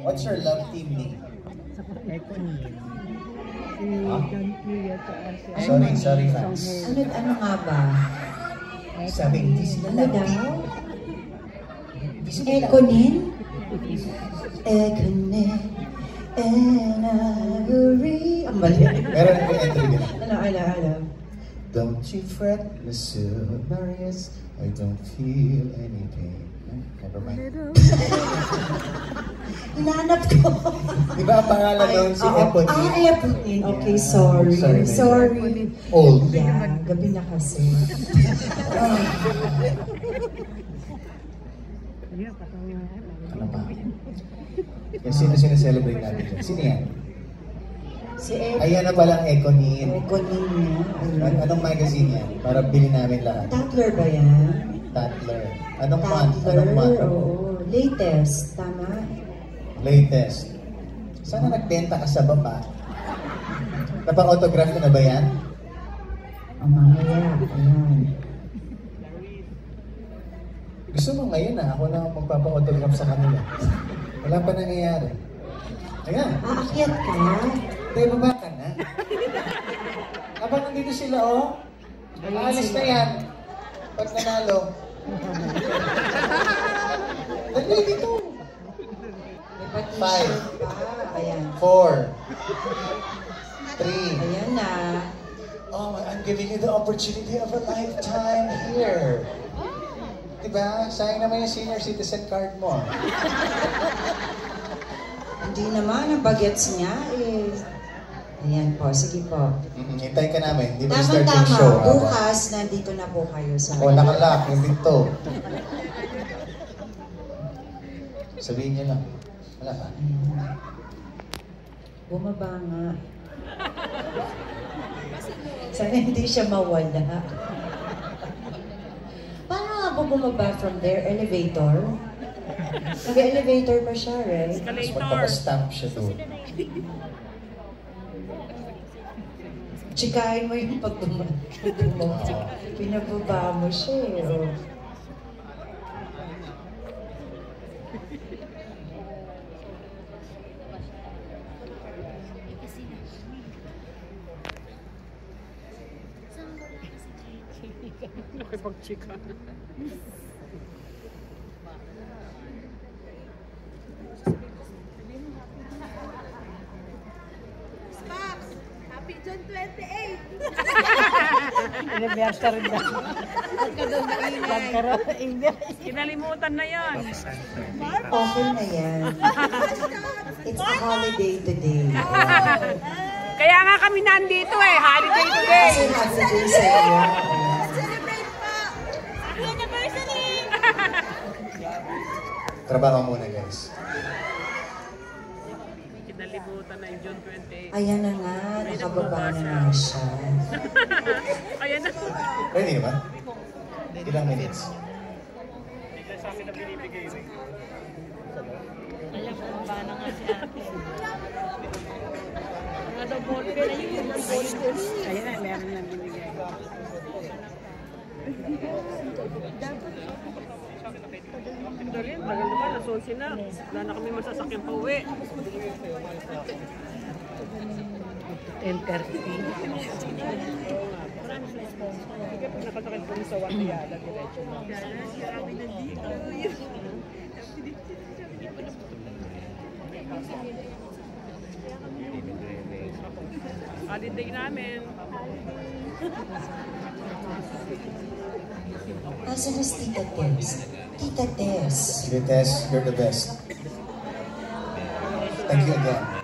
What's your love team name? Sorry fans. Ano nga ba? Sabi, hindi sila love team. Ekonin? Ekonin and Ivory. Ang mali. Meron ko entry din. Ano? Don't you fret, Monsieur Marius, I don't feel any pain. Never mind. Hinahanap ko. Di ba ang pangalan doon si Eponine? Eponine. Okay, sorry. Old. Yeah, gabi na kasi. Ano ba? Sino celebrate natin dyan? Sino yan? Si Eponine. Ayan na palang Econine. Econine. Anong magazine yan? Para bilhin namin lahat. Tatler ba yan? Tatler. Anong month? Oo. Latest. Tama? Latest. Sana nagbenta ka sa baba? Napa-autograph na ba yan? Mamaya. Ayan. Gusto mo ngayon ako na magpapa-autograph sa kanila. Wala pa nangyayari. Ayan. Aakyat ka? Tayo baba ka na. Habang nandito sila, aalis na yan. Pag nanalo. Dali dito. 5, 4, 3. Ayan na. Oh, I'm giving you the opportunity of a lifetime here. Diba? Sayang naman yung senior citizen card mo. Hindi naman, ang bagets niya is... Ayan po, sige po. Hintay ka namin, hindi ba start yung show? Tama, bukas nandito na po kayo sa... Nakalak, yung pinto. Sabihin niyo lang. Wala ka? Bumaba nga. Sana hindi siya mawala. Paano nga po bumaba from there? Elevator? Nag-elevator pa siya, right? Mas magpapastamp siya doon. Chikahin mo yung pag-bumaba. Pinababa mo siya eh. Nakipag-chika. Spox! Happy June 28! Anniversary na. Magkaroon na ingay. Kinalimutan na yan. Okay na yan. It's a holiday today. Kaya nga kami nandito eh. Holiday today. Kasi holiday sa iyo. Celebrate po! Happy anniversary! Trabaho muna, guys. Kinalimutan na yung June 28. Ayan na nga, nakababa na nga siya. Ayan na. Ready na ba? Ilang minutes? Alam ko ba na nga si ate. Mga daw ballpen. Ayan na, meron lang binigay. Dali, tagal naman, nasonsi na. Wala na kami masasakyan pa uwi. 10:30. Nakasakit po sa Watiyada, diretso na. Holiday namin. Asa na si Tita Tess? Tita Tess. Tess, you're the best. Thank you again.